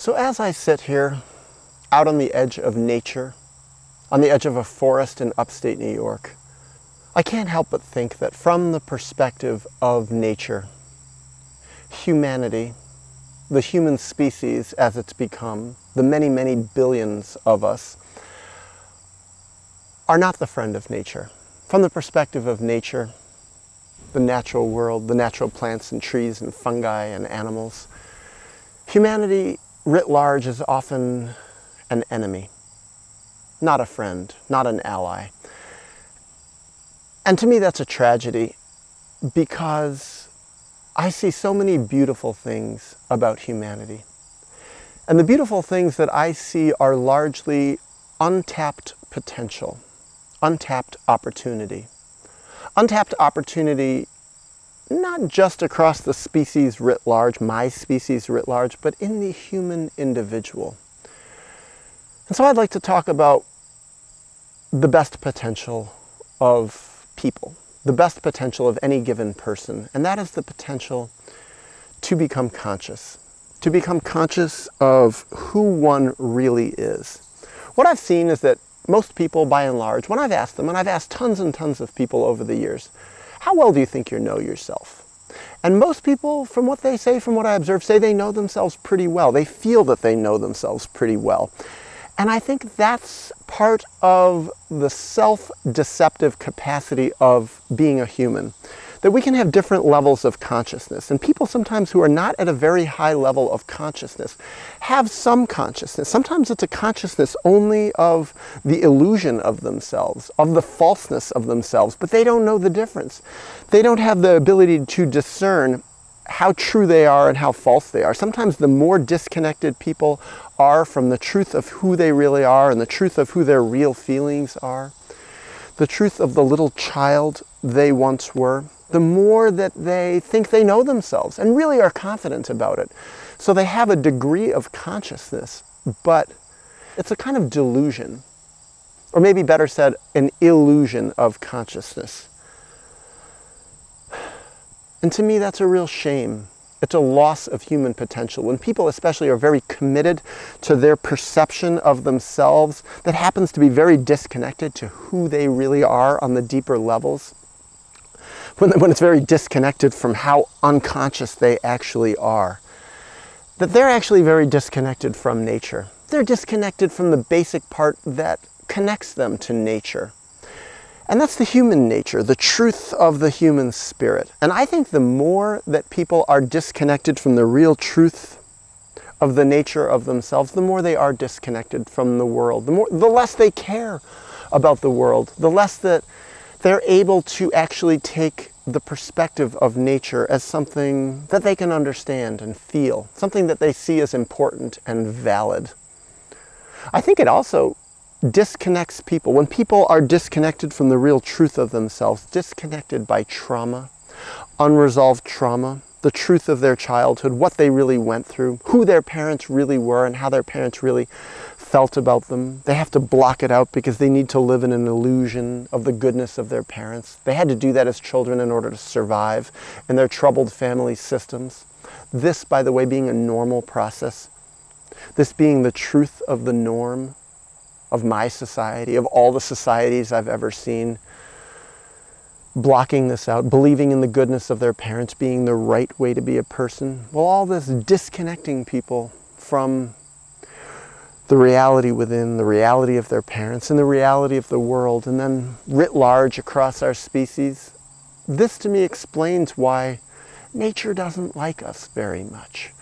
So as I sit here, out on the edge of nature, on the edge of a forest in upstate New York, I can't help but think that from the perspective of nature, humanity, the human species as it's become, the many, many billions of us, are not the friend of nature. From the perspective of nature, the natural world, the natural plants and trees and fungi and animals, humanity writ large is often an enemy, not a friend, not an ally. And to me that's a tragedy, because I see so many beautiful things about humanity. And the beautiful things that I see are largely untapped potential, untapped opportunity. Untapped opportunity not just across the species writ large, my species writ large, but in the human individual. And so I'd like to talk about the best potential of people, the best potential of any given person, and that is the potential to become conscious of who one really is. What I've seen is that most people, by and large, when I've asked them, and I've asked tons and tons of people over the years, how well do you think you know yourself? And most people, from what they say, from what I observe, say they know themselves pretty well. They feel that they know themselves pretty well. And I think that's part of the self-deceptive capacity of being a human, that we can have different levels of consciousness. And people sometimes who are not at a very high level of consciousness have some consciousness. Sometimes it's a consciousness only of the illusion of themselves, of the falseness of themselves, but they don't know the difference. They don't have the ability to discern how true they are and how false they are. Sometimes the more disconnected people are from the truth of who they really are and the truth of who their real feelings are, the truth of the little child they once were, the more that they think they know themselves and really are confident about it. So they have a degree of consciousness, but it's a kind of delusion, or maybe better said, an illusion of consciousness. And to me, that's a real shame. It's a loss of human potential. When people especially are very committed to their perception of themselves that happens to be very disconnected to who they really are on the deeper levels, when it's very disconnected from how unconscious they actually are, that they're actually very disconnected from nature. They're disconnected from the basic part that connects them to nature. And that's the human nature, the truth of the human spirit. And I think the more that people are disconnected from the real truth of the nature of themselves, the more they are disconnected from the world. The less they care about the world, the less that they're able to actually take the perspective of nature as something that they can understand and feel, something that they see as important and valid. I think it also disconnects people. When people are disconnected from the real truth of themselves, disconnected by trauma, unresolved trauma, the truth of their childhood, what they really went through, who their parents really were and how their parents really felt about them. They have to block it out because they need to live in an illusion of the goodness of their parents. They had to do that as children in order to survive in their troubled family systems. This, by the way, being a normal process, this being the truth of the norm of my society, of all the societies I've ever seen, blocking this out, believing in the goodness of their parents being the right way to be a person. Well, all this disconnecting people from the reality within, the reality of their parents, and the reality of the world, and then writ large across our species. This to me explains why nature doesn't like us very much.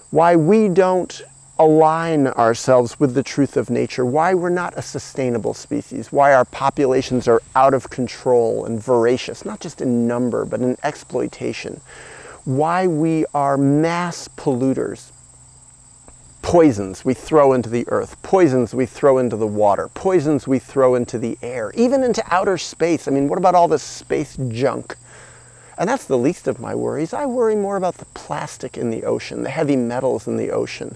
Why we don't align ourselves with the truth of nature, why we're not a sustainable species, why our populations are out of control and voracious, not just in number, but in exploitation, why we are mass polluters. Poisons we throw into the earth, poisons we throw into the water, poisons we throw into the air, even into outer space. I mean, what about all this space junk? And that's the least of my worries. I worry more about the plastic in the ocean, the heavy metals in the ocean.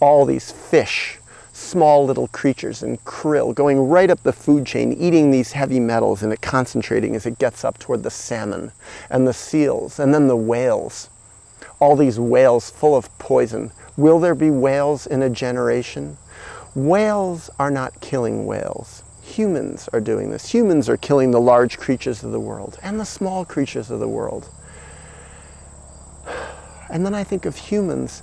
All these fish, small little creatures and krill going right up the food chain, eating these heavy metals and it concentrating as it gets up toward the salmon and the seals and then the whales. All these whales full of poison, Will there be whales in a generation? Whales are not killing whales. Humans are doing this. Humans are killing the large creatures of the world and the small creatures of the world. And then I think of humans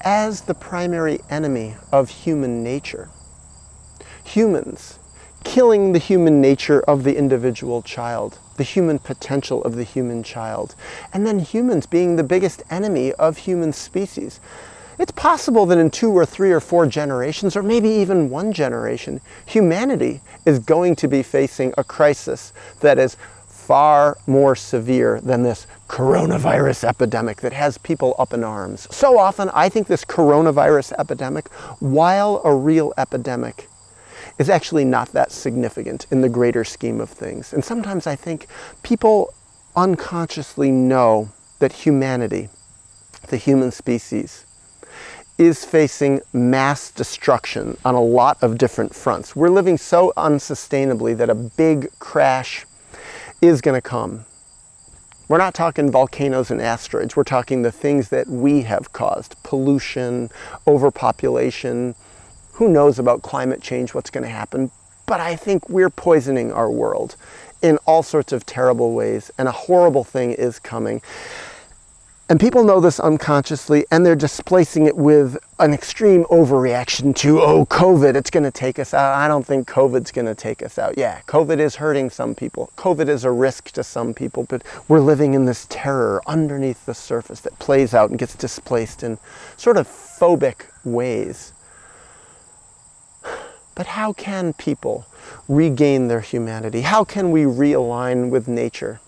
as the primary enemy of human nature. Humans killing the human nature of the individual child, the human potential of the human child, and then humans being the biggest enemy of human species. It's possible that in 2 or 3 or 4 generations, or maybe even 1 generation, humanity is going to be facing a crisis that is far more severe than this coronavirus epidemic that has people up in arms. So often, I think this coronavirus epidemic, while a real epidemic, is actually not that significant in the greater scheme of things. And sometimes I think people unconsciously know that humanity, the human species, is facing mass destruction on a lot of different fronts. We're living so unsustainably that a big crash is going to come. We're not talking volcanoes and asteroids. We're talking the things that we have caused. Pollution, overpopulation. Who knows about climate change, what's going to happen? But I think we're poisoning our world in all sorts of terrible ways, and a horrible thing is coming. And people know this unconsciously, and they're displacing it with an extreme overreaction to, oh, COVID, it's going to take us out. I don't think COVID's going to take us out. Yeah, COVID is hurting some people. COVID is a risk to some people, but we're living in this terror underneath the surface that plays out and gets displaced in sort of phobic ways. But how can people regain their humanity? How can we realign with nature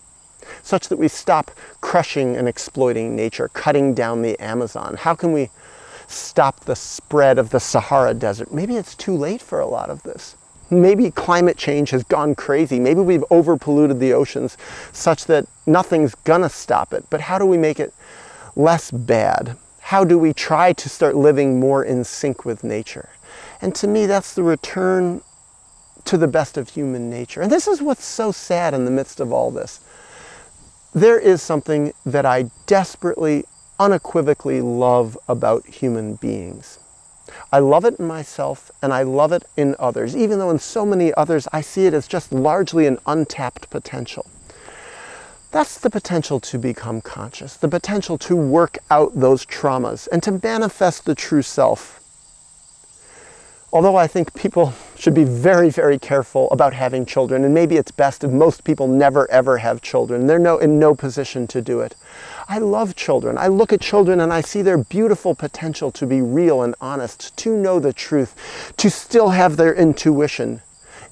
such that we stop crushing and exploiting nature, cutting down the Amazon? How can we stop the spread of the Sahara Desert? Maybe it's too late for a lot of this. Maybe climate change has gone crazy. Maybe we've overpolluted the oceans such that nothing's gonna stop it. But how do we make it less bad? How do we try to start living more in sync with nature? And to me, that's the return to the best of human nature. And this is what's so sad in the midst of all this. There is something that I desperately, unequivocally love about human beings. I love it in myself, and I love it in others, even though in so many others I see it as just largely an untapped potential. That's the potential to become conscious, the potential to work out those traumas and to manifest the true self. Although I think people should be very, very careful about having children, and maybe it's best if most people never ever have children. They're in no position to do it. I love children. I look at children and I see their beautiful potential to be real and honest, to know the truth, to still have their intuition,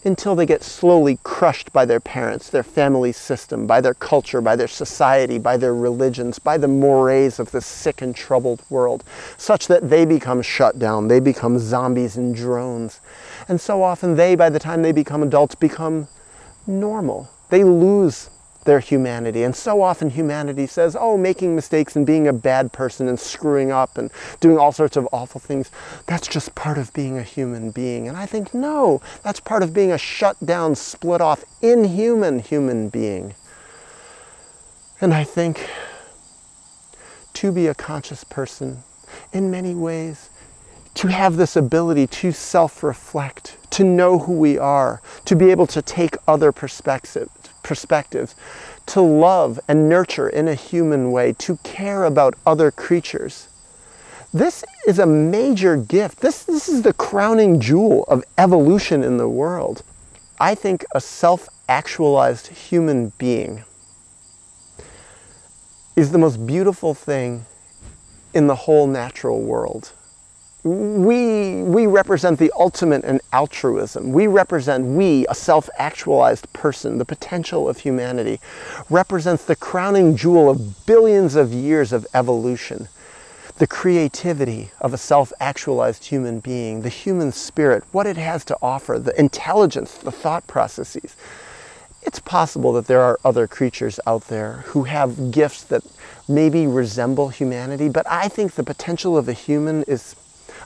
until they get slowly crushed by their parents, their family system, by their culture, by their society, by their religions, by the mores of this sick and troubled world, such that they become shut down, they become zombies and drones. And so often they, by the time they become adults, become normal. They lose their humanity. And so often humanity says, oh, making mistakes and being a bad person and screwing up and doing all sorts of awful things, that's just part of being a human being. And I think, no, that's part of being a shut down, split off, inhuman human being. And I think to be a conscious person, in many ways, to have this ability to self-reflect, to know who we are, to be able to take other perspectives, to love and nurture in a human way, to care about other creatures. This is a major gift. This is the crowning jewel of evolution in the world. I think a self-actualized human being is the most beautiful thing in the whole natural world. We represent the ultimate in altruism. We, a self-actualized person, the potential of humanity, represents the crowning jewel of billions of years of evolution. The creativity of a self-actualized human being, the human spirit, what it has to offer, the intelligence, the thought processes. It's possible that there are other creatures out there who have gifts that maybe resemble humanity, but I think the potential of a human is,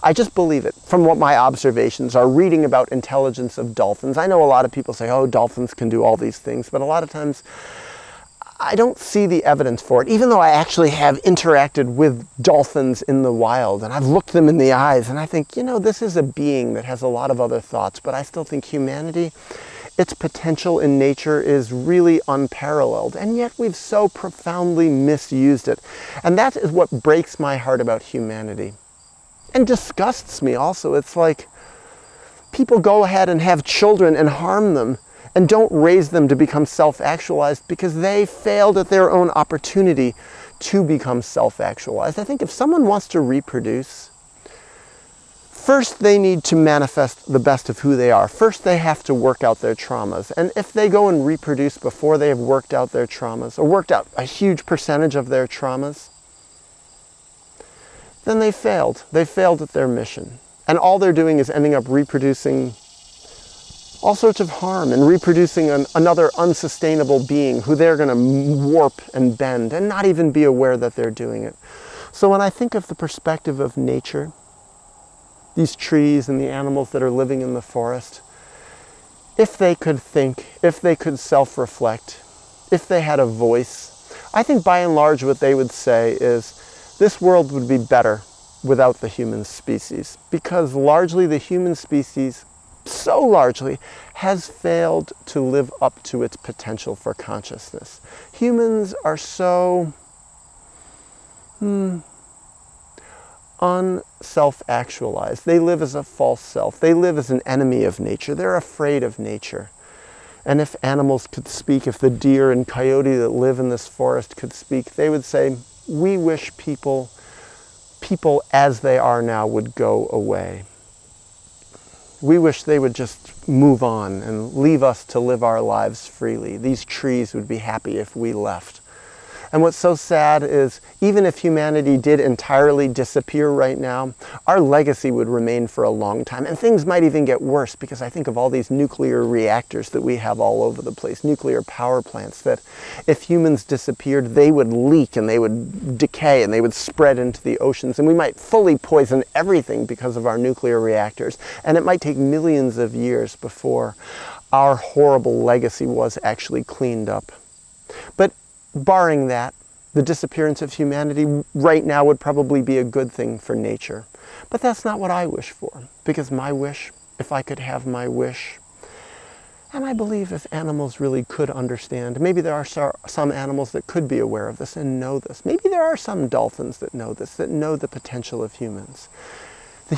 I just believe it from what my observations are, reading about intelligence of dolphins. I know a lot of people say, oh, dolphins can do all these things, but a lot of times I don't see the evidence for it, even though I actually have interacted with dolphins in the wild, and I've looked them in the eyes, and I think, you know, this is a being that has a lot of other thoughts, but I still think humanity, its potential in nature is really unparalleled, and yet we've so profoundly misused it. And that is what breaks my heart about humanity. And disgusts me also. It's like people go ahead and have children and harm them, and don't raise them to become self-actualized because they failed at their own opportunity to become self-actualized. I think if someone wants to reproduce, first they need to manifest the best of who they are. First they have to work out their traumas. And if they go and reproduce before they have worked out their traumas, or worked out a huge percentage of their traumas, then they failed. They failed at their mission. And all they're doing is ending up reproducing all sorts of harm and reproducing another unsustainable being who they're going to warp and bend and not even be aware that they're doing it. So when I think of the perspective of nature, these trees and the animals that are living in the forest, if they could think, if they could self-reflect, if they had a voice, I think by and large what they would say is this world would be better without the human species, because largely the human species, so largely, has failed to live up to its potential for consciousness. Humans are so unself-actualized. They live as a false self. They live as an enemy of nature. They're afraid of nature. And if animals could speak, if the deer and coyote that live in this forest could speak, they would say, we wish people as they are now would go away. We wish they would just move on and leave us to live our lives freely. These trees would be happy if we left. And what's so sad is, even if humanity did entirely disappear right now, our legacy would remain for a long time. And things might even get worse, because I think of all these nuclear reactors that we have all over the place, nuclear power plants, that if humans disappeared, they would leak and they would decay and they would spread into the oceans. And we might fully poison everything because of our nuclear reactors. And it might take millions of years before our horrible legacy was actually cleaned up. But barring that, the disappearance of humanity right now would probably be a good thing for nature. But that's not what I wish for, because my wish, if I could have my wish, and I believe if animals really could understand, maybe there are some animals that could be aware of this and know this. Maybe there are some dolphins that know this, that know the potential of humans. The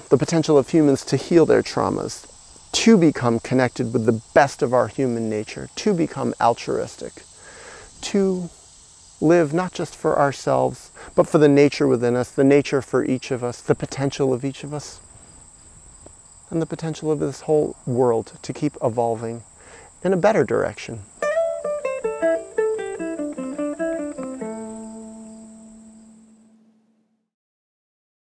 potential of humans to heal their traumas, to become connected with the best of our human nature, to become altruistic, to live not just for ourselves, but for the nature within us, the nature for each of us, the potential of each of us, and the potential of this whole world to keep evolving in a better direction.